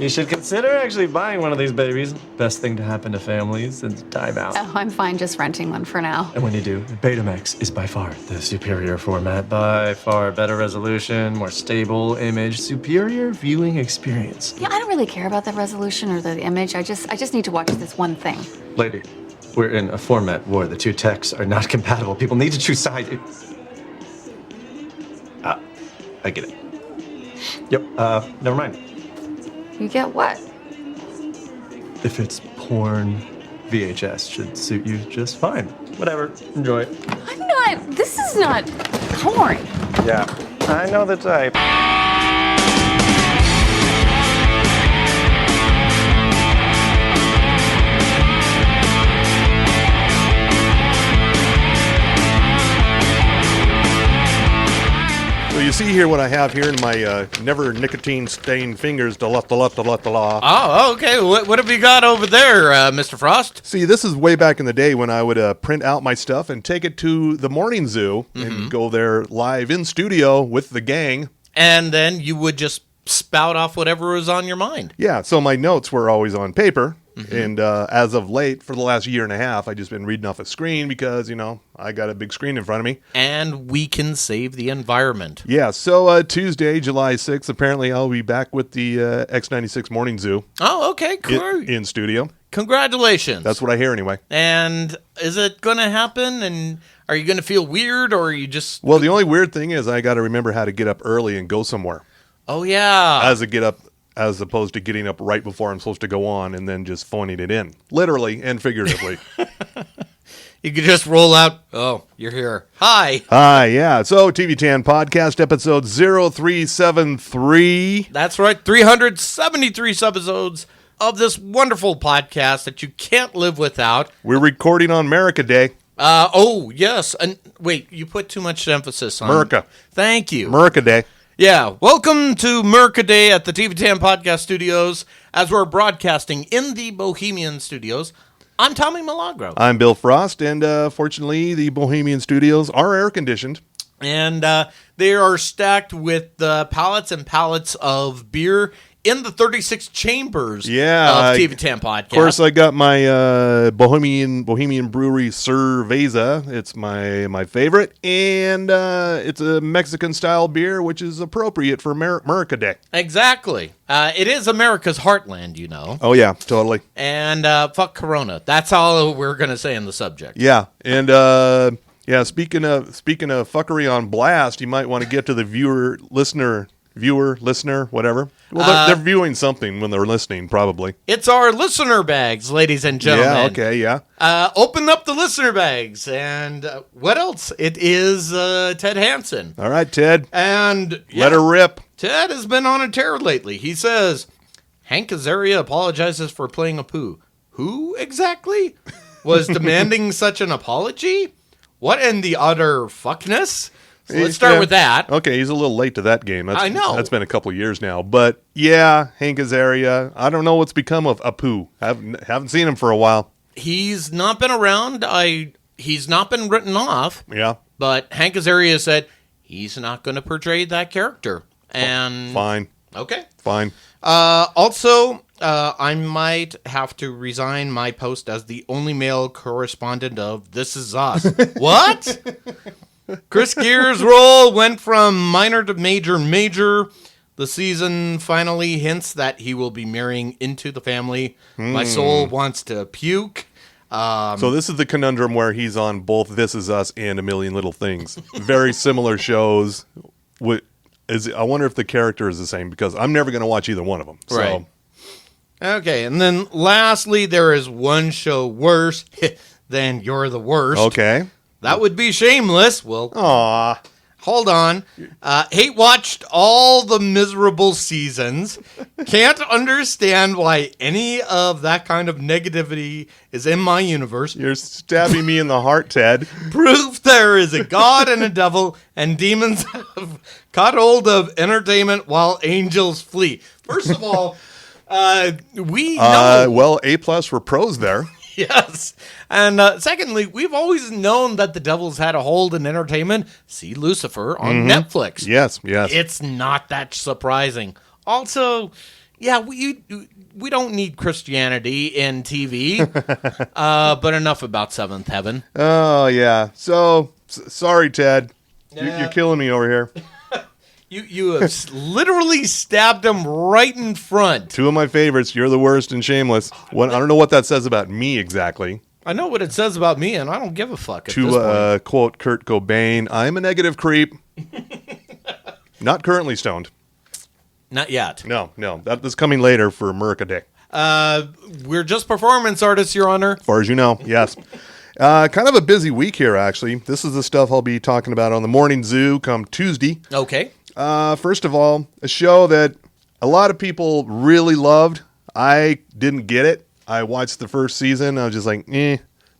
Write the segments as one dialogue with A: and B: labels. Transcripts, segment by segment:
A: You should consider actually buying one of these babies. Best thing to happen to families since Time Out.
B: Oh, I'm fine just renting one for now.
A: And when you do, Betamax is by far the superior format. By far better resolution, more stable image, superior viewing experience.
B: Yeah, I don't really care about the resolution or the image. I just need to watch this one thing.
A: Lady, we're in a format war. The two techs are not compatible. People need to choose sides. I get it. Yep, never mind.
B: You get what?
A: If it's porn, VHS should suit you just fine. Whatever, enjoy.
B: This is not porn.
A: Yeah, I know the type.
C: So you see here what I have here in my never nicotine-stained fingers, da la.
D: Oh, okay. What have you got over there, Mr. Frost?
C: See, this is way back in the day when I would print out my stuff and take it to the morning zoo and go there live in studio with the gang.
D: And then you would just spout off whatever was on your mind.
C: Yeah, so my notes were always on paper. And as of late, for the last year and a half, I've just been reading off a screen because, I got a big screen in front of me.
D: And we can save the environment.
C: Yeah, so Tuesday, July 6th, apparently I'll be back with the X96 Morning Zoo.
D: Oh, okay, cool.
C: In studio.
D: Congratulations.
C: That's what I hear anyway.
D: And is it going to happen? And are you going to feel weird or are you just...
C: Well, the only weird thing is I got to remember how to get up early and go somewhere.
D: Oh, yeah.
C: As opposed to getting up right before I'm supposed to go on and then just phoning it in. Literally and figuratively.
D: You could just roll out, oh, you're here. Hi,
C: yeah. So, TV Tan Podcast, episode 0373.
D: That's right, 373 episodes of this wonderful podcast that you can't live without.
C: We're recording on America Day.
D: Oh, yes. And wait, you put too much emphasis on...
C: America.
D: Thank you.
C: America Day.
D: Yeah, welcome to Merca Day at the TV Tan Podcast Studios as we're broadcasting in the Bohemian Studios. I'm Tommy Milagro.
C: I'm Bill Frost, and fortunately, the Bohemian Studios are air-conditioned.
D: And they are stacked with pallets and pallets of beer in the 36 chambers of TV Tan Podcast.
C: Of course, I got my Bohemian Brewery Cerveza. It's my favorite, and it's a Mexican-style beer, which is appropriate for America Day.
D: Exactly. It is America's heartland, you know.
C: Oh, yeah, totally.
D: And fuck Corona. That's all we're going to say in the subject.
C: Yeah, and... speaking of fuckery on blast, you might want to get to the viewer, listener, whatever. Well, they're viewing something when they're listening, probably.
D: It's our listener bags, ladies and gentlemen.
C: Yeah, okay, yeah.
D: Open up the listener bags. And what else? It is Ted Hansen.
C: All right, Ted.
D: And
C: let her rip.
D: Ted has been on a tear lately. He says, Hank Azaria apologizes for playing a poo. Who exactly was demanding such an apology? What in the utter fuckness? So let's start with that.
C: Okay, he's a little late to that game.
D: I know.
C: That's been a couple years now. But, yeah, Hank Azaria, I don't know what's become of Apu. Haven't seen him for a while.
D: He's not been around. He's not been written off.
C: Yeah.
D: But Hank Azaria said he's not going to portray that character. And
C: Fine.
D: Okay.
C: Fine.
D: Also, I might have to resign my post as the only male correspondent of This Is Us. What? Chris Gere's role went from minor to major. The season finally hints that he will be marrying into the family. My soul wants to puke.
C: So this is the conundrum where he's on both This Is Us and A Million Little Things. Very similar shows. I wonder if the character is the same, because I'm never going to watch either one of them. So.
D: Right. Okay, and then lastly, there is one show worse than You're the Worst.
C: Okay.
D: That would be Shameless. Well,
C: Aw.
D: Hold on. Hate watched all the miserable seasons. Can't understand why any of that kind of negativity is in my universe.
C: You're stabbing me in the heart, Ted.
D: Proof there is a god and a devil, and demons have caught hold of entertainment while angels flee. First of all, we know.
C: Well, A+ for pros there.
D: Yes. And secondly, we've always known that the devil's had a hold in entertainment. See Lucifer on Netflix.
C: Yes.
D: It's not that surprising. Also, Yeah, we don't need Christianity in TV. But enough about Seventh Heaven.
C: Oh, yeah. So, sorry, Ted.
D: Yeah.
C: You're killing me over here.
D: You have literally stabbed him right in front.
C: Two of my favorites, You're the Worst and Shameless. I don't know what that says about me exactly.
D: I know what it says about me, and I don't give a fuck at this
C: To
D: point.
C: quote Kurt Cobain, I'm a negative creep. Not currently stoned.
D: Not yet.
C: No. That is coming later for America Day.
D: We're just performance artists, Your Honor.
C: As far as you know, yes. Kind of a busy week here, actually. This is the stuff I'll be talking about on the Morning Zoo come Tuesday.
D: Okay.
C: First of all, a show that a lot of people really loved. I didn't get it. I watched the first season. I was just like,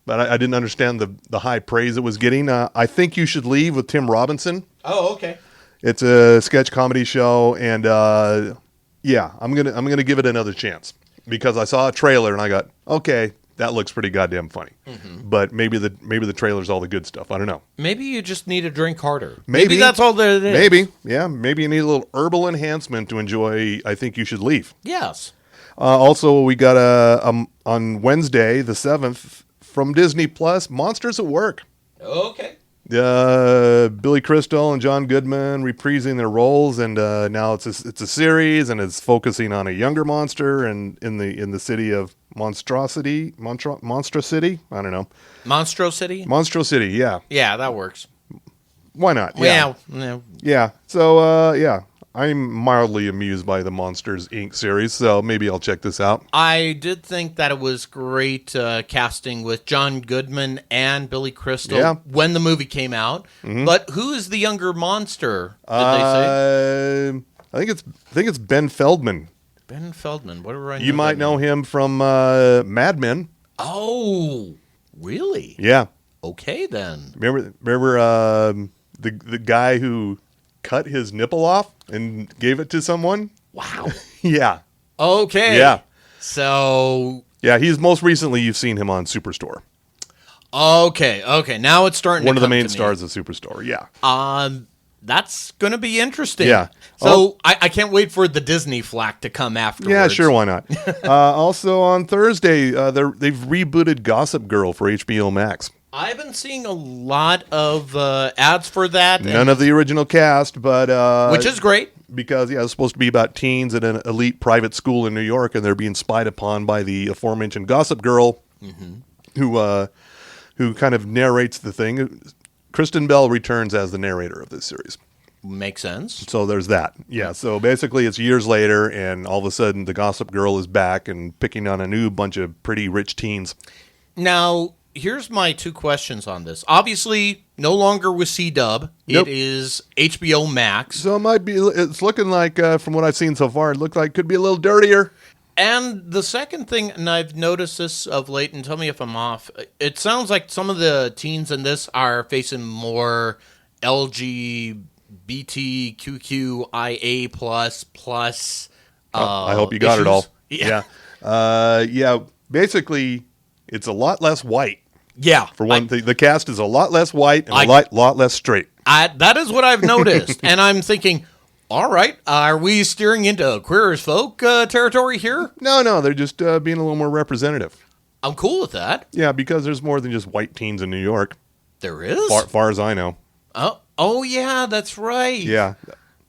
C: but I didn't understand the high praise it was getting. I Think You Should Leave with Tim Robinson.
D: Oh, okay.
C: It's a sketch comedy show, and I'm gonna give it another chance because I saw a trailer and I got, okay, that looks pretty goddamn funny. Mm-hmm. But maybe the trailer's all the good stuff. I don't know.
D: Maybe you just need to drink harder.
C: Maybe
D: that's all that it is.
C: Maybe, yeah. Maybe you need a little herbal enhancement to enjoy I Think You Should Leave.
D: Yes.
C: Also, we got on Wednesday, the 7th, from Disney Plus, Monsters at Work.
D: Okay.
C: Billy Crystal and John Goodman reprising their roles, and now it's a series, and it's focusing on a younger monster and in the city of Monstrosity. I don't know.
D: Monstro City?
C: Monstro City, yeah.
D: Yeah, that works.
C: Why not?
D: Yeah.
C: Yeah. So, yeah. I'm mildly amused by the Monsters, Inc. series, so maybe I'll check this out.
D: I did think that it was great casting with John Goodman and Billy Crystal when the movie came out. Mm-hmm. But who is the younger monster, did they say?
C: I think it's Ben Feldman.
D: Ben Feldman. What do I know?
C: You might know him from Mad Men.
D: Oh, really?
C: Yeah.
D: Okay, then.
C: Remember the guy who cut his nipple off and gave it to someone?
D: Wow.
C: Yeah.
D: Okay.
C: Yeah.
D: So.
C: Yeah, he's most recently you've seen him on Superstore.
D: Okay. Now it's starting.
C: One
D: to
C: of the
D: come
C: main
D: to
C: stars of Superstore. Yeah.
D: That's gonna be interesting.
C: Yeah.
D: So I can't wait for the Disney flack to come afterwards.
C: Yeah, sure, why not? Also on Thursday, they've rebooted Gossip Girl for HBO Max.
D: I've been seeing a lot of ads for that.
C: None of the original cast, but
D: which is great.
C: Because, it's supposed to be about teens at an elite private school in New York, and they're being spied upon by the aforementioned Gossip Girl, who kind of narrates the thing. Kristen Bell returns as the narrator of this series.
D: Makes sense.
C: So there's that. Yeah, so basically it's years later, and all of a sudden the Gossip Girl is back and picking on a new bunch of pretty rich teens.
D: Now, here's my two questions on this. Obviously, no longer with C-Dub.
C: Nope.
D: It is HBO Max.
C: So it's looking like, from what I've seen so far, it looked like it could be a little dirtier.
D: And the second thing, and I've noticed this of late, and tell me if I'm off, it sounds like some of the teens in this are facing more LGBTQIA plus.
C: I hope you got
D: issues.
C: it all.
D: Yeah.
C: Basically, it's a lot less white.
D: Yeah.
C: For one thing, the cast is a lot less white and a lot less straight.
D: That is what I've noticed. And I'm thinking, all right, are we steering into queer as folk territory here?
C: No, they're just being a little more representative.
D: I'm cool with that.
C: Yeah, because there's more than just white teens in New York.
D: There is?
C: Far as I know.
D: Oh yeah, that's right.
C: Yeah.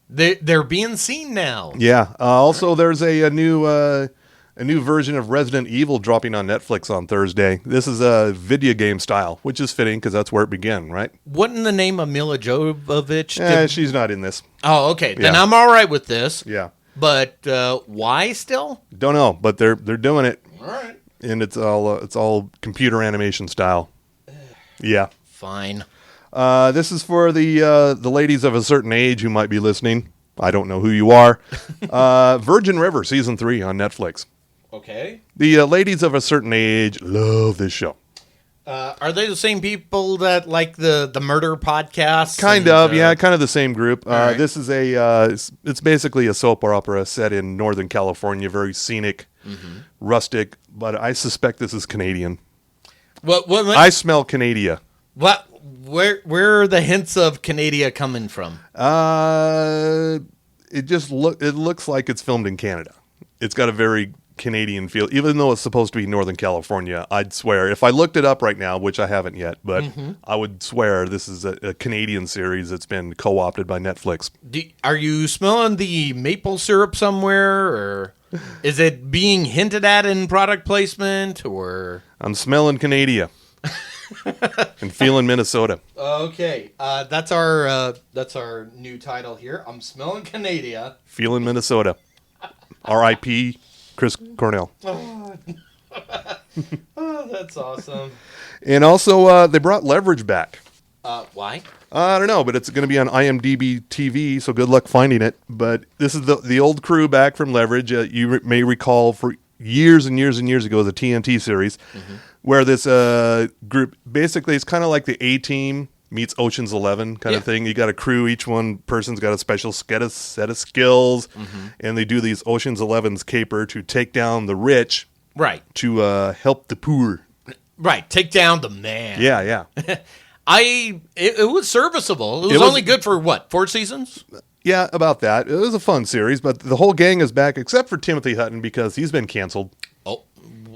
D: They're being seen now.
C: Yeah. Also, there's a new version of Resident Evil dropping on Netflix on Thursday. This is a video game style, which is fitting because that's where it began, right?
D: What in the name of Mila Jovovich?
C: She's not in this.
D: Oh, okay. Then
C: Yeah.
D: I'm all right with this.
C: Yeah.
D: But why still?
C: Don't know, but they're doing it,
D: All right.
C: and it's all computer animation style. Yeah.
D: Fine.
C: This is for the ladies of a certain age who might be listening. I don't know who you are. Virgin River season 3 on Netflix.
D: Okay.
C: The ladies of a certain age love this show.
D: Are they the same people that like the murder podcast?
C: Kind of the same group.
D: right.
C: This is it's basically a soap opera set in Northern California, very scenic, rustic, but I suspect this is Canadian.
D: What?
C: I smell Canadia.
D: What? Where are the hints of Canadia coming from?
C: It looks like it's filmed in Canada. it's got a very Canadian feel, even though it's supposed to be Northern California. I'd swear, if I looked it up right now, which I haven't yet, but I would swear this is a Canadian series that's been co-opted by Netflix.
D: Are you smelling the maple syrup somewhere, or is it being hinted at in product placement, or?
C: I'm smelling Canadia and feeling Minnesota.
D: Okay, that's our new title here. I'm smelling Canadia,
C: Feeling Minnesota. R.I.P. Chris Cornell.
D: Oh, that's awesome.
C: And also, they brought Leverage back.
D: Why?
C: I don't know, but it's going to be on IMDb TV, so good luck finding it. But this is the old crew back from Leverage. You may recall for years and years and years ago, the TNT series, where this group, basically, it's kind of like the A-Team meets Ocean's 11 kind of thing. You got a crew, each one person's got a special set of skills, and they do these Ocean's 11's caper to take down the rich,
D: Right.
C: to help the poor.
D: Right. Take down the man.
C: Yeah.
D: It was serviceable. It was only good for what, 4 seasons?
C: Yeah, about that. It was a fun series, but the whole gang is back except for Timothy Hutton because he's been canceled.
D: Oh,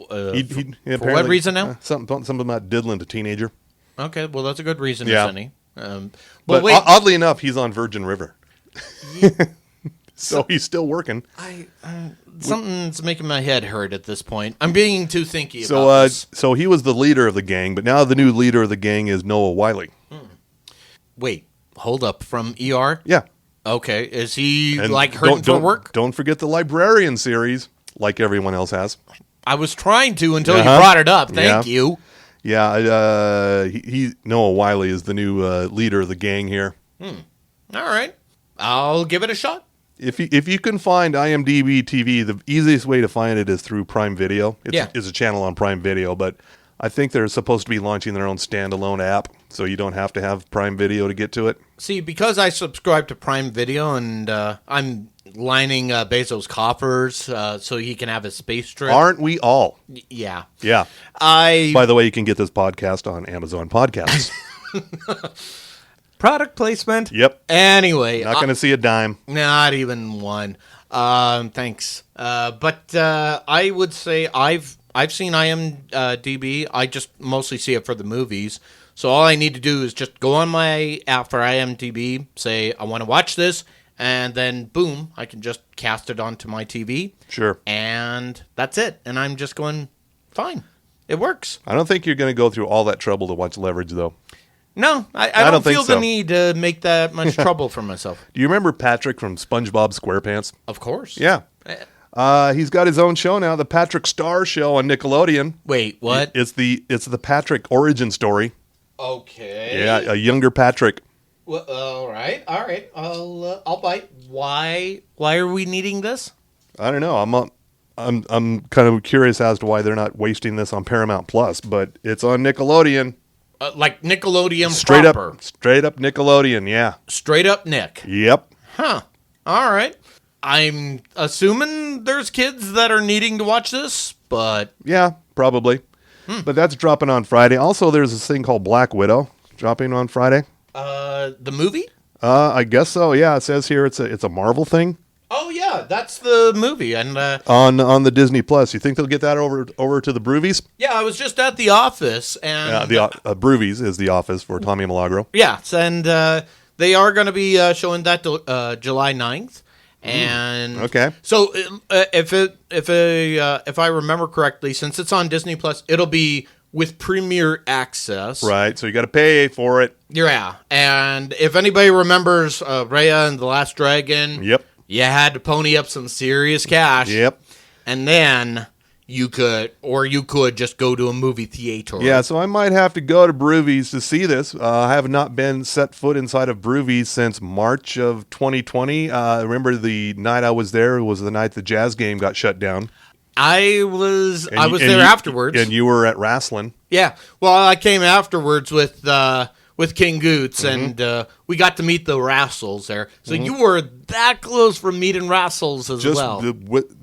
C: For
D: what reason now?
C: Something about diddling a teenager.
D: Okay, well, that's a good reason,
C: Yeah.
D: isn't he?
C: But
D: wait,
C: oddly enough, he's on Virgin River. So he's still working.
D: something's making my head hurt at this point. I'm being too thinky about this.
C: So he was the leader of the gang, but now the new leader of the gang is Noah Wiley.
D: Wait, hold up. From ER?
C: Yeah.
D: Okay, is he
C: And
D: hurting for work?
C: Don't forget the Librarian series, like everyone else has.
D: I was trying to until you brought it up. Thank you.
C: Yeah, Noah Wiley is the new leader of the gang here.
D: All right, I'll give it a shot.
C: If you can find IMDb TV, the easiest way to find it is through Prime Video. It's a channel on Prime Video, but I think they're supposed to be launching their own standalone app, so you don't have to have Prime Video to get to it.
D: See, because I subscribe to Prime Video and I'm lining Bezos' coffers so he can have his space trip.
C: Aren't we all?
D: Yeah.
C: Yeah. By the way, you can get this podcast on Amazon Podcasts.
D: Product placement.
C: Yep.
D: Anyway.
C: Not going to see a dime.
D: Not even one. Thanks. But I would say I've seen IMDb. I just mostly see it for the movies. So all I need to do is just go on my app for IMDb, say I want to watch this, and then boom, I can just cast it onto my TV.
C: Sure.
D: And that's it. And I'm just going, fine. It works.
C: I don't think you're going to go through all that trouble to watch Leverage, though.
D: No, I don't feel
C: think so.
D: the need to make that much trouble for myself.
C: Do you remember Patrick from SpongeBob SquarePants?
D: Of course.
C: Yeah. He's got his own show now, the Patrick Star Show on Nickelodeon.
D: Wait, what?
C: It's the Patrick origin story.
D: Okay.
C: Yeah, a younger Patrick.
D: Well, all right. I'll bite. Why are we needing this?
C: I don't know. I'm kind of curious as to why they're not wasting this on Paramount Plus, but it's on Nickelodeon.
D: Like Nickelodeon
C: Straight
D: proper.
C: Straight up Nickelodeon, yeah.
D: Straight up Nick.
C: Yep.
D: Huh. All right. I'm assuming there's kids that are needing to watch this, but...
C: Yeah, probably. But that's dropping on Friday. Also, there's this thing called Black Widow dropping on Friday.
D: The movie?
C: I guess so, yeah. It says here it's a Marvel thing.
D: Oh, yeah, that's the movie. And
C: on the Disney Plus. You think they'll get that over to the Broovies?
D: yeah, I was just at the office, and...
C: Broovies is the office for Tommy Milagro.
D: Yes, and they are going to be showing that July 9th. And
C: okay.
D: So if I remember correctly, since it's on Disney Plus, it'll be with Premier Access.
C: Right, so you got to pay for it.
D: Yeah, and if anybody remembers Raya and the Last Dragon,
C: Yep.
D: you had to pony up some serious cash.
C: Yep.
D: And then you could just go to a movie theater.
C: Yeah, so I might have to go to Broovies to see this. I have not been set foot inside of Broovies since March of 2020. Remember the night I was there was the night the Jazz game got shut down.
D: I was there afterwards.
C: And you were at wrestling.
D: Yeah, well, I came afterwards with King Goots, and we got to meet the Rassles there. So you were that close from meeting Rassles as well.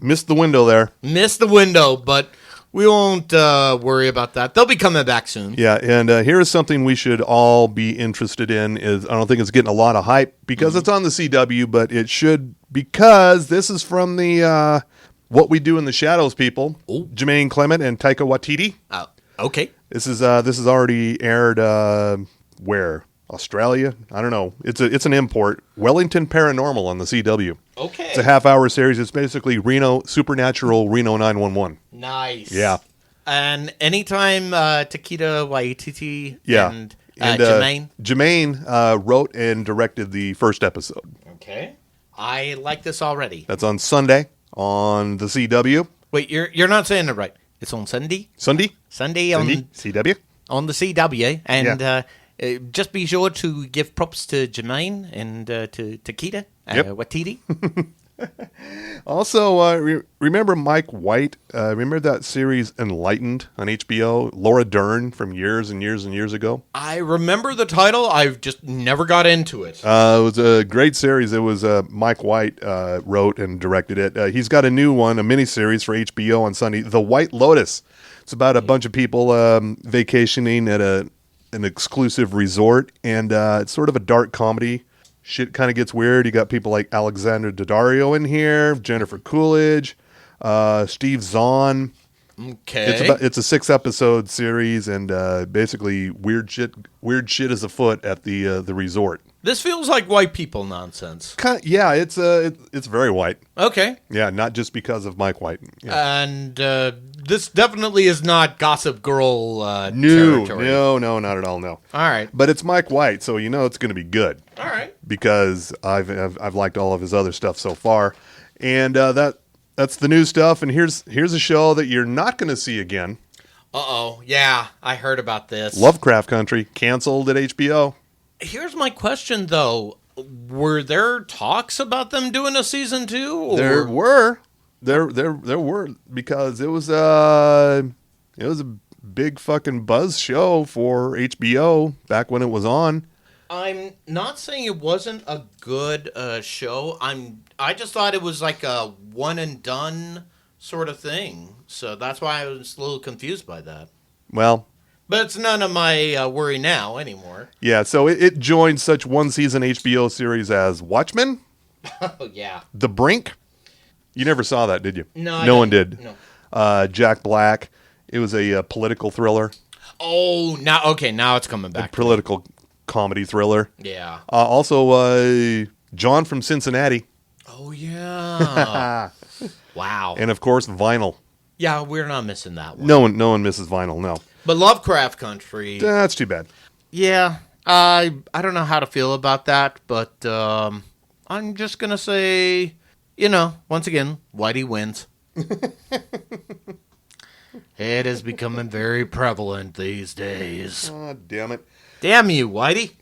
C: Missed the window there.
D: Missed the window, but we won't worry about that. They'll be coming back soon.
C: Yeah, and here is something we should all be interested in. I don't think it's getting a lot of hype because it's on the CW, but it should, because this is from the What We Do in the Shadows people,
D: Ooh.
C: Jermaine Clement and Taika Waititi.
D: Okay.
C: This is already aired where? Australia? I don't know. It's an import. Wellington Paranormal on the CW.
D: Okay.
C: It's a half-hour series. It's basically Supernatural Reno 911.
D: Nice.
C: Yeah.
D: And anytime Taika Waititi
C: Yeah.
D: and Jermaine.
C: Jermaine wrote and directed the first episode.
D: Okay. I like this already.
C: That's on Sunday on the CW.
D: Wait, you're not saying it right. It's on Sunday?
C: Sunday
D: on
C: CW.
D: on the CW. And just be sure to give props to Jermaine and to Taika Waititi.
C: Also, remember Mike White? Remember that series Enlightened on HBO? Laura Dern from years and years and years ago?
D: I remember the title. I've just never got into it.
C: It was a great series. It was Mike White wrote and directed it. He's got a new one, a miniseries for HBO on Sunday, The White Lotus. It's about a bunch of people vacationing at an exclusive resort, and it's sort of a dark comedy. Shit kind of gets weird. You got people like Alexander Daddario in here, Jennifer Coolidge, Steve Zahn.
D: Okay.
C: It's a 6-episode series, and basically weird shit is afoot at the resort.
D: This feels like white people nonsense.
C: Yeah, it's very white.
D: Okay.
C: Yeah, not just because of Mike White. Yeah.
D: And this definitely is not Gossip Girl territory.
C: No, not at all. No.
D: All right.
C: But it's Mike White, so you know it's going to be good.
D: All right.
C: Because I've liked all of his other stuff so far, and that's the new stuff. And here's a show that you're not going to see again.
D: Uh-oh. Yeah, I heard about this.
C: Lovecraft Country canceled at HBO.
D: Here's my question, though. Were there talks about them doing a season 2? Or?
C: There were, because it was a big fucking buzz show for HBO back when it was on.
D: I'm not saying it wasn't a good show. I just thought it was like a one and done sort of thing. So that's why I was a little confused by that.
C: Well,
D: but it's none of my worry now anymore.
C: yeah, so it joined such one-season HBO series as Watchmen,
D: Oh, yeah.
C: The Brink. You never saw that, did you?
D: No,
C: no one did.
D: No.
C: Jack Black. It was a political thriller.
D: Oh, now it's coming back.
C: Political comedy thriller.
D: Yeah.
C: Also, John from Cincinnati.
D: Oh, yeah. Wow.
C: And, of course, Vinyl.
D: Yeah, we're not missing that one.
C: No one misses Vinyl, no.
D: But Lovecraft Country.
C: That's too bad.
D: Yeah. I don't know how to feel about that, but I'm just going to say, once again, Whitey wins. It is becoming very prevalent these days.
C: Oh, damn it.
D: Damn you, Whitey.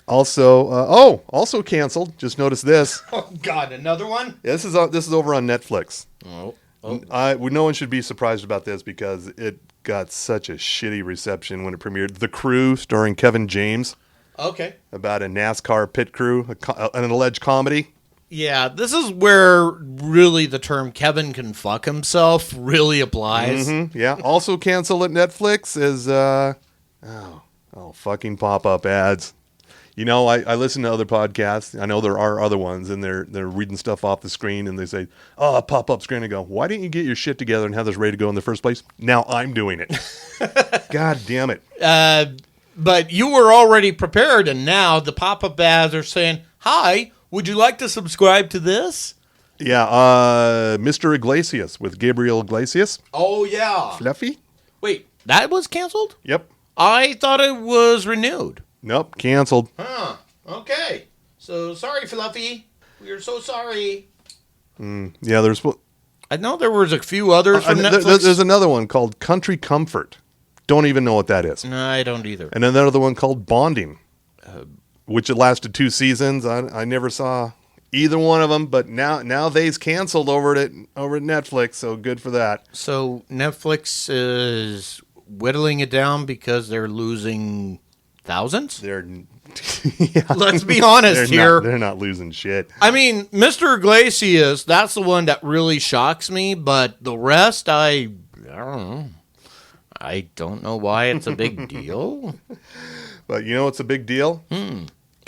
C: Also canceled. Just noticed this.
D: Oh, God, another one?
C: This is over on Netflix.
D: Oh.
C: No one should be surprised about this because it got such a shitty reception when it premiered. The Crew, starring Kevin James.
D: Okay.
C: About a NASCAR pit crew, an alleged comedy.
D: Yeah, this is where really the term Kevin can fuck himself really applies.
C: Mm-hmm, yeah. Also canceled at Netflix is fucking pop-up ads. I listen to other podcasts. I know there are other ones, and they're reading stuff off the screen, and they say, "Oh, pop-up screen." I go, "Why didn't you get your shit together and have this ready to go in the first place?" Now I'm doing it. God damn it.
D: But you were already prepared, and now the pop-up ads are saying, "Hi, would you like to subscribe to this?"
C: Yeah, Mr. Iglesias with Gabriel Iglesias.
D: Oh, yeah.
C: Fluffy?
D: Wait, that was canceled?
C: Yep.
D: I thought it was renewed.
C: Nope, canceled.
D: Huh. Okay. So, sorry, Fluffy. We are so sorry.
C: Yeah, there's...
D: I know there was a few others from Netflix.
C: There's another one called Country Comfort. Don't even know what that is.
D: No, I don't either.
C: And another one called Bonding, which it lasted 2 seasons. I never saw either one of them, but now they's canceled over at Netflix, so good for that.
D: So Netflix is whittling it down because they're losing thousands?
C: Yeah.
D: Let's be honest here.
C: They're not losing shit.
D: I mean, Mr. Iglesias, that's the one that really shocks me, but the rest, I don't know. I don't know why it's a big deal.
C: But you know what's a big deal?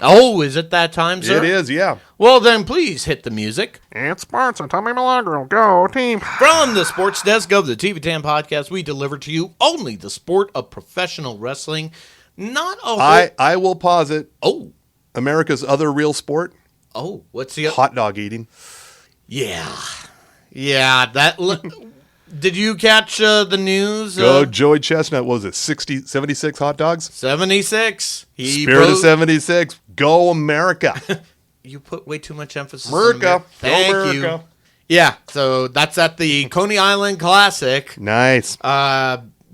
D: Oh, is it that time, sir?
C: It is, yeah.
D: Well, then please hit the music.
E: It's sports and Tommy Milagro. Go team.
D: From the sports desk of the TV10 podcast, we deliver to you only the sport of professional wrestling. Not a whole...
C: I will posit
D: Oh,
C: America's other real sport,
D: what's the...
C: hot dog eating.
D: Yeah. Yeah, that... Did you catch the news?
C: Go Joey Chestnut, what was it, 76 hot dogs?
D: 76.
C: Spirit of 76. Go America.
D: You put way too much emphasis
C: America.
D: on Thank
C: Go
D: you.
C: America.
D: Yeah, so that's at the Coney Island Classic.
C: Nice.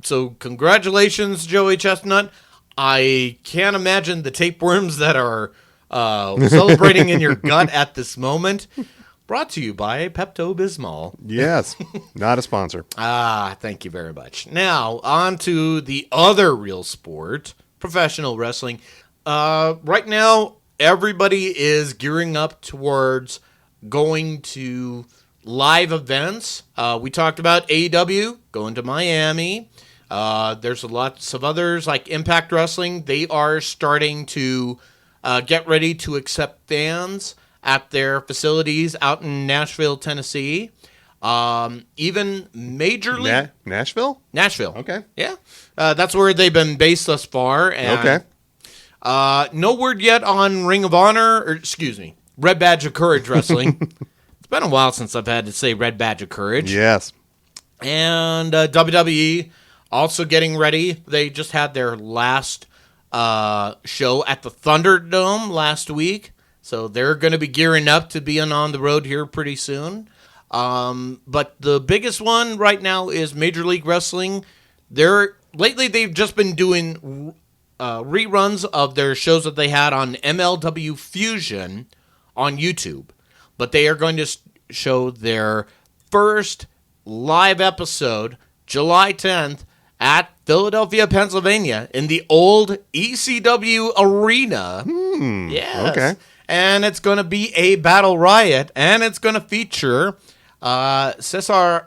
D: So congratulations, Joey Chestnut. I can't imagine the tapeworms that are celebrating in your gut at this moment. Brought to you by Pepto-Bismol.
C: Yes. Not a sponsor.
D: Thank you very much. Now, on to the other real sport, professional wrestling. Right now, everybody is gearing up towards going to live events. We talked about AEW going to Miami. There's lots of others like Impact Wrestling. They are starting to get ready to accept fans at their facilities out in Nashville, Tennessee. Even Major League...
C: Nashville?
D: Nashville.
C: Okay.
D: Yeah. That's where they've been based thus far. And,
C: Okay.
D: no word yet on Ring of Honor, or excuse me, Red Badge of Courage Wrestling. It's been a while since I've had to say Red Badge of Courage.
C: Yes.
D: And WWE also getting ready. They just had their last show at the Thunderdome last week. So they're going to be gearing up to being on the road here pretty soon. But the biggest one right now is Major League Wrestling. Lately they've just been doing reruns of their shows that they had on MLW Fusion on YouTube. But they are going to show their first live episode July 10th at Philadelphia, Pennsylvania in the old ECW arena. Yes.
C: Okay.
D: And it's going to be a battle riot, and it's going to feature Cesaro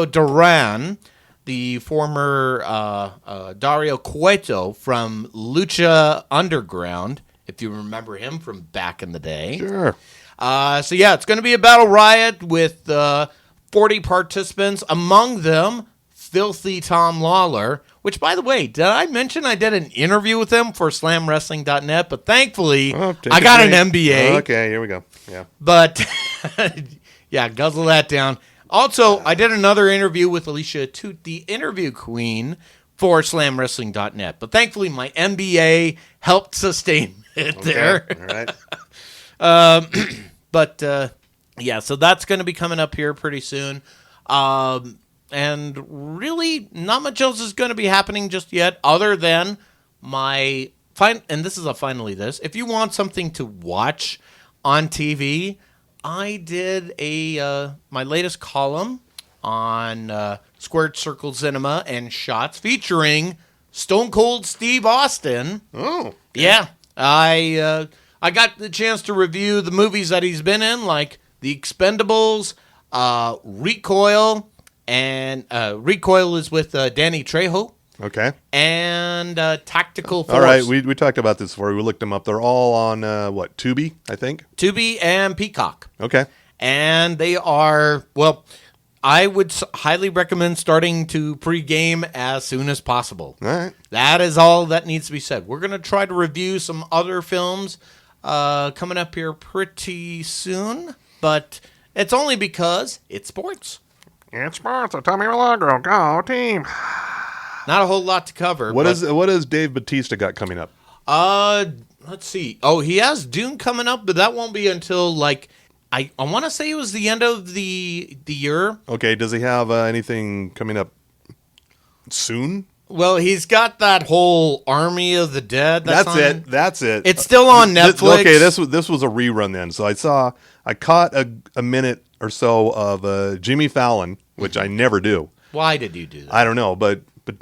D: Duran, the former Dario Cueto from Lucha Underground, if you remember him from back in the day.
C: Sure.
D: So yeah, it's going to be a battle riot with 40 participants, among them Filthy Tom Lawler, which, by the way, did I mention I did an interview with him for SlamWrestling.net? But thankfully, I got an MBA.
C: Okay, here we go. Yeah.
D: But, yeah, guzzle that down. Also, I did another interview with Alicia Toot, the interview queen, for SlamWrestling.net. But thankfully, my MBA helped sustain it there.
C: All right.
D: But, yeah, so that's going to be coming up here pretty soon. And really, not much else is going to be happening just yet, other than and this is a finally this. If you want something to watch on TV, I did my latest column on Squared Circle Cinema and Shots featuring Stone Cold Steve Austin.
C: Oh. Okay.
D: Yeah, I got the chance to review the movies that he's been in, like The Expendables, Recoil. And Recoil is with Danny Trejo.
C: Okay.
D: And Tactical Force.
C: All right, we talked about this before. We looked them up. They're all on, Tubi, I think?
D: Tubi and Peacock.
C: Okay.
D: And they are, well, I would highly recommend starting to pregame as soon as possible.
C: All right.
D: That is all that needs to be said. We're going to try to review some other films coming up here pretty soon. But it's only because it's sports.
E: It's sports and Tommy Milagro. Go team.
D: Not a whole lot to cover.
C: What has Dave Bautista got coming up?
D: Let's see. Oh, he has Dune coming up, but that won't be until like I want to say it was the end of the year.
C: Okay. Does he have anything coming up soon?
D: Well, he's got that whole Army of the Dead.
C: That's it.
D: It's still on Netflix.
C: This was a rerun then. So I caught a minute or so of Jimmy Fallon, which I never do.
D: Why did you do that?
C: I don't know, but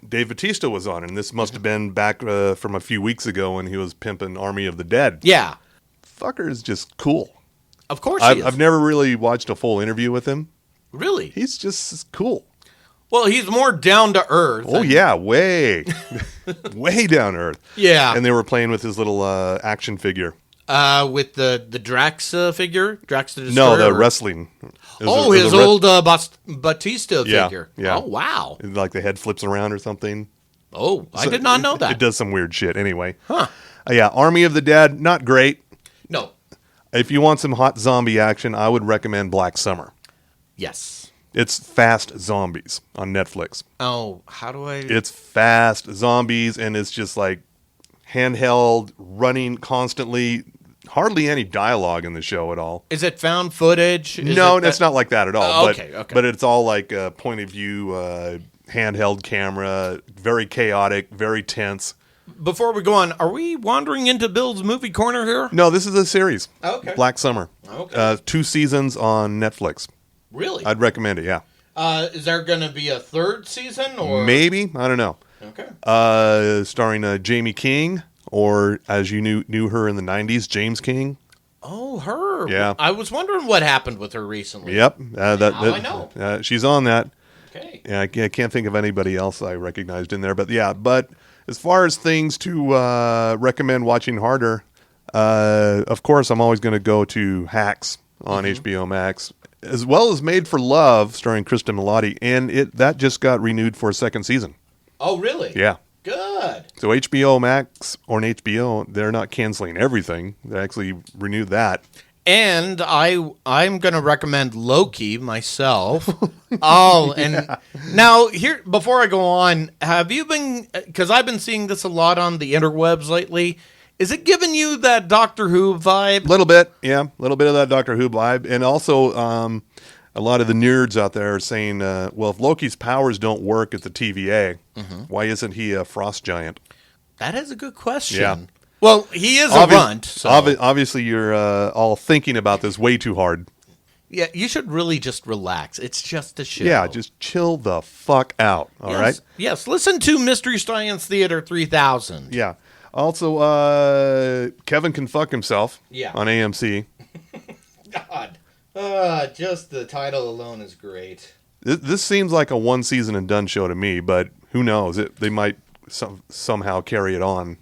C: Dave Bautista was on, and this must have been back from a few weeks ago when he was pimping Army of the Dead.
D: Yeah.
C: Fucker is just cool.
D: Of course he is.
C: I've never really watched a full interview with him.
D: Really?
C: He's just cool.
D: Well, he's more down to earth.
C: Oh, yeah, way. way down to earth.
D: Yeah.
C: And they were playing with his little action figure.
D: With the Drax figure? Drax the
C: No,
D: Destroyer?
C: the
D: or-
C: wrestling. It was
D: Oh,
C: a- it was
D: his
C: a
D: old Batista
C: Yeah,
D: figure.
C: yeah.
D: Oh, wow.
C: like the head flips around or something.
D: Oh, I
C: So
D: did not know that.
C: It does some weird shit anyway.
D: Huh.
C: Yeah, Army of the Dead, not great.
D: No.
C: If you want some hot zombie action, I would recommend Black Summer.
D: Yes.
C: It's fast zombies on Netflix.
D: Oh, how do I...
C: It's fast zombies, and it's just like handheld, running constantly. Hardly any dialogue in the show at all.
D: Is it found footage?
C: No, it's not like that at all.
D: Oh,
C: but,
D: okay.
C: But it's all like point of view, handheld camera, very chaotic, very tense.
D: Before we go on, are we wandering into Bill's movie corner here?
C: No, this is a series.
D: Okay.
C: Black Summer.
D: Okay.
C: 2 seasons on Netflix.
D: Really?
C: I'd recommend it, yeah.
D: Is there going to be a third season? Or
C: Maybe. I don't know.
D: Okay.
C: Starring Jamie King, or as you knew her in the 90s, James King.
D: Oh, her.
C: Yeah.
D: I was wondering what happened with her recently.
C: Yep.
D: I know.
C: She's on that.
D: Okay.
C: Yeah, I can't think of anybody else I recognized in there. But yeah, as far as things to recommend watching harder, of course, I'm always going to go to Hacks on HBO Max, as well as Made for Love, starring Kristen Milotti, and that just got renewed for a second season.
D: Oh, really?
C: Yeah.
D: Good.
C: So HBO Max or an HBO, they're not canceling everything. They actually renewed that.
D: And I'm going to recommend Loki myself. Oh, and now here, before I go on, have you been, because I've been seeing this a lot on the interwebs lately, is it giving you that Doctor Who vibe?
C: A little bit, yeah. A little bit of that Doctor Who vibe. And also, a lot of the nerds out there are saying, well, if Loki's powers don't work at the TVA, why isn't he a frost giant?
D: That is a good question.
C: Yeah.
D: Well, he is a runt. So.
C: Obviously, you're all thinking about this way too hard.
D: Yeah, you should really just relax. It's just a show.
C: Yeah, just chill the fuck out, all right?
D: Yes, listen to Mystery Science Theater 3000.
C: Yeah. Also, Kevin Can Fuck Himself on AMC.
D: God. Just the title alone is great.
C: This seems like a one season and done show to me, but who knows? They might somehow carry it on.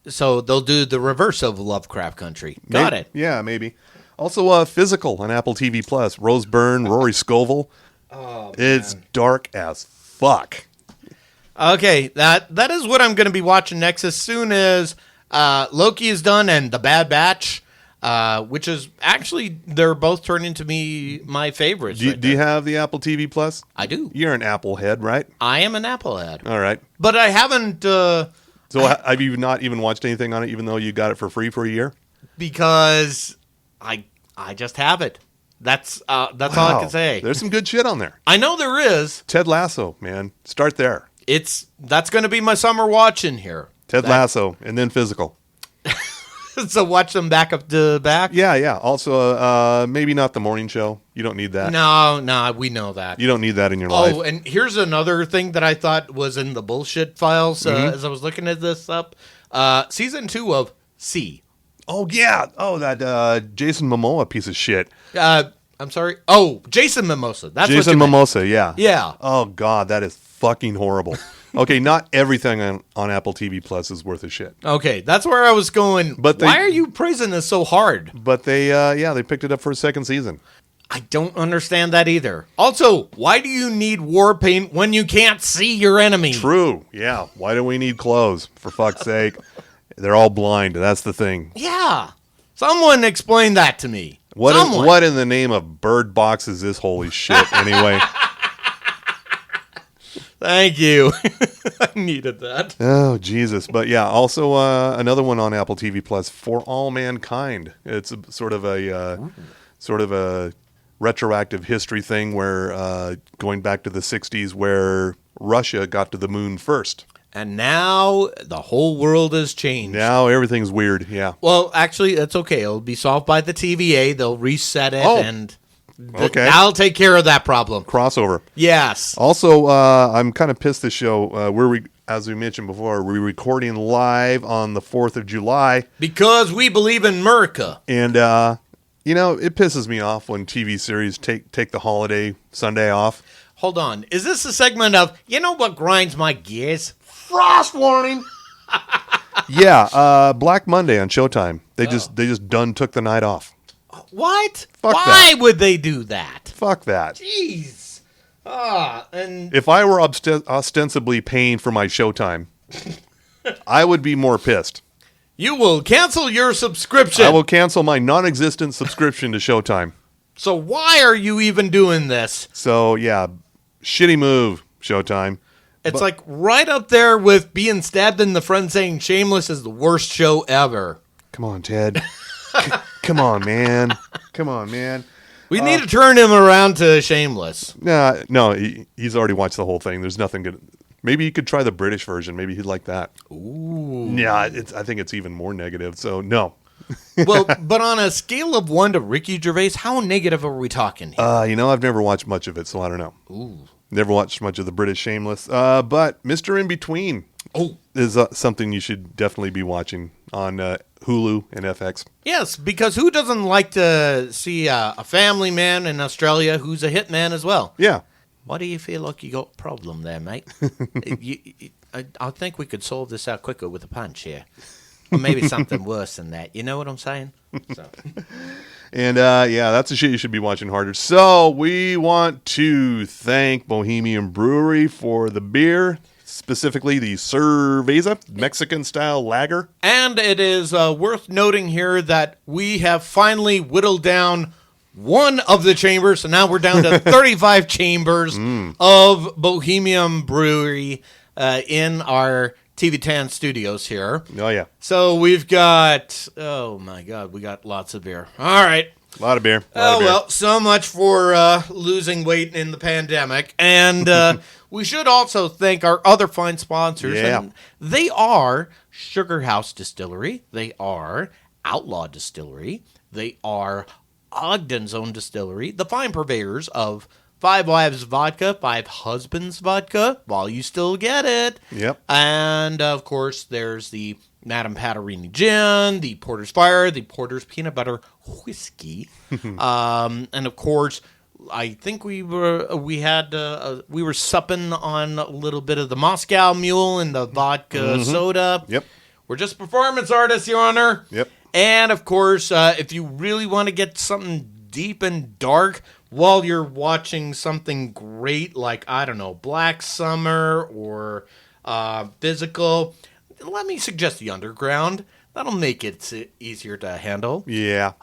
D: So they'll do the reverse of Lovecraft Country. Got it.
C: Yeah, maybe. Also, Physical on Apple TV Plus. Rose Byrne, Rory Scovel.
D: Oh, man.
C: It's dark as fuck.
D: Okay, that is what I'm going to be watching next as soon as Loki is done and The Bad Batch, which is actually, they're both turning to me my favorites.
C: Do you have the Apple TV Plus?
D: I do.
C: You're an Apple head, right?
D: I am an Apple head.
C: All right.
D: But I haven't...
C: So have you not even watched anything on it, even though you got it for free for a year?
D: Because I just have it. That's all I can say.
C: There's some good shit on there.
D: I know there is.
C: Ted Lasso, man. Start there.
D: That's going to be my summer watching here.
C: Ted Lasso, and then Physical.
D: So watch them back up to back?
C: Yeah. Also, maybe not the morning show. You don't need that.
D: No, we know that.
C: You don't need that in your life.
D: Oh, and here's another thing that I thought was in the bullshit files as I was looking at this up. Season 2 of C.
C: Oh, yeah. Oh, that Jason Momoa piece of shit.
D: I'm sorry. Oh, Jason Mimosa. That's what
C: Jason
D: you meant.
C: Mimosa, yeah.
D: Yeah.
C: Oh, God, that is fucking horrible. Okay, not everything on Apple TV Plus is worth a shit.
D: Okay, that's where I was going.
C: But
D: why are you praising this so hard?
C: But they picked it up for a second season.
D: I don't understand that either. Also, why do you need war paint when you can't see your enemy?
C: True. Yeah. Why do we need clothes? For fuck's sake. They're all blind. That's the thing.
D: Yeah. Someone explain that to me.
C: What in the name of Bird Box is this holy shit anyway?
D: Thank you. I needed that.
C: Oh, Jesus. But yeah, also another one on Apple TV Plus, For All Mankind. It's sort of a retroactive history thing where going back to the 60s where Russia got to the moon first.
D: And now the whole world has changed.
C: Now everything's weird, yeah.
D: Well, actually, that's okay. It'll be solved by the TVA. They'll reset it, and
C: okay.
D: I'll take care of that problem.
C: Crossover.
D: Yes.
C: Also, I'm kind of pissed this show, as we mentioned before, we're recording live on the 4th of July.
D: Because we believe in America.
C: And, it pisses me off when TV series take the holiday Sunday off.
D: Hold on. Is this a segment of, you know what grinds my gears?
E: Frost warning.
C: Yeah, Black Monday on Showtime. They just done took the night off.
D: What?
C: Fuck
D: Why
C: that.
D: would they do that?
C: Fuck that.
D: Jeez. And
C: If I were ostensibly paying for my Showtime, I would be more pissed.
D: you will cancel your subscription.
C: I will cancel my non-existent subscription to Showtime.
D: So why are you even doing this?
C: So, yeah, shitty move, Showtime.
D: It's like right up there with being stabbed in the front saying Shameless is the worst show ever.
C: Come on, Ted. Come on, man. Come on, man.
D: We need to turn him around to Shameless.
C: No, he's already watched the whole thing. There's nothing good. Maybe you could try the British version. Maybe he'd like that.
D: Ooh.
C: Yeah, I think it's even more negative. So, no.
D: Well, but on a scale of 1 to Ricky Gervais, how negative are we talking here?
C: I've never watched much of it, so I don't know.
D: Ooh.
C: Never watched much of the British Shameless. But Mr. In Between is something you should definitely be watching on Hulu and FX.
D: Yes, because who doesn't like to see a family man in Australia who's a hitman as well?
C: Yeah.
D: Why do you feel like you got a problem there, mate? I think we could solve this out quicker with a punch here. Or maybe something worse than that. You know what I'm saying? So.
C: And yeah, that's the shit you should be watching harder. So we want to thank Bohemian Brewery for the beer, specifically the Cerveza Mexican-style lager.
D: And it is worth noting here that we have finally whittled down one of the chambers. So now we're down to 35 chambers of Bohemian Brewery in our TV10 studios here.
C: Oh, yeah.
D: So we've got, oh my God, we got lots of beer. All right.
C: A lot of beer.
D: Well, so much for losing weight in the pandemic. And we should also thank our other fine sponsors.
C: Yeah.
D: And they are Sugar House Distillery. They are Outlaw Distillery. They are Ogden's Own Distillery, the fine purveyors of Five Wives Vodka, Five Husbands Vodka, while you still get it.
C: Yep.
D: And, of course, there's the Madame Patarini Gin, the Porter's Fire, the Porter's Peanut Butter Whiskey. And, of course, I think we were supping on a little bit of the Moscow Mule and the vodka soda.
C: Yep.
D: We're just performance artists, Your Honor.
C: Yep.
D: And, of course, if you really want to get something deep and dark while you're watching something great like, I don't know, Black Summer or Physical, let me suggest The Underground. That'll make it easier to handle.
C: Yeah.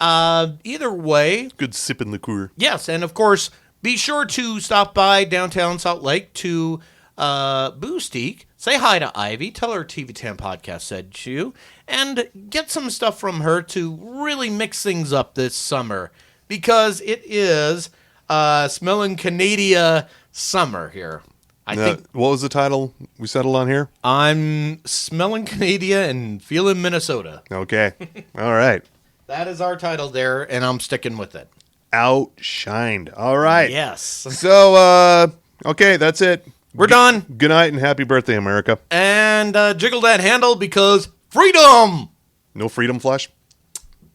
D: Either way,
C: Good sipping liqueur.
D: yes, and of course, be sure to stop by downtown Salt Lake to Boostique. Say hi to Ivy. Tell her TV10 Podcast said you. And get some stuff from her to really mix things up this summer. Because it is Smellin Canadia summer here. I think
C: What was the title we settled on here?
D: I'm smelling Canadia and feeling Minnesota.
C: Okay. All right.
D: That is our title there, and I'm sticking with it.
C: Outshined. All right.
D: Yes.
C: So, okay, that's it.
D: We're done.
C: Good night and happy birthday, America.
D: And jiggle that handle because freedom!
C: No freedom flush.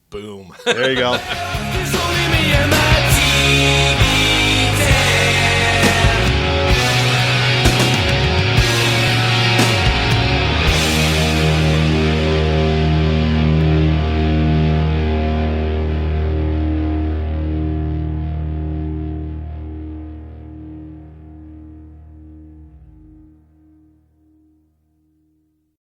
D: Boom.
C: There you go.
F: Cause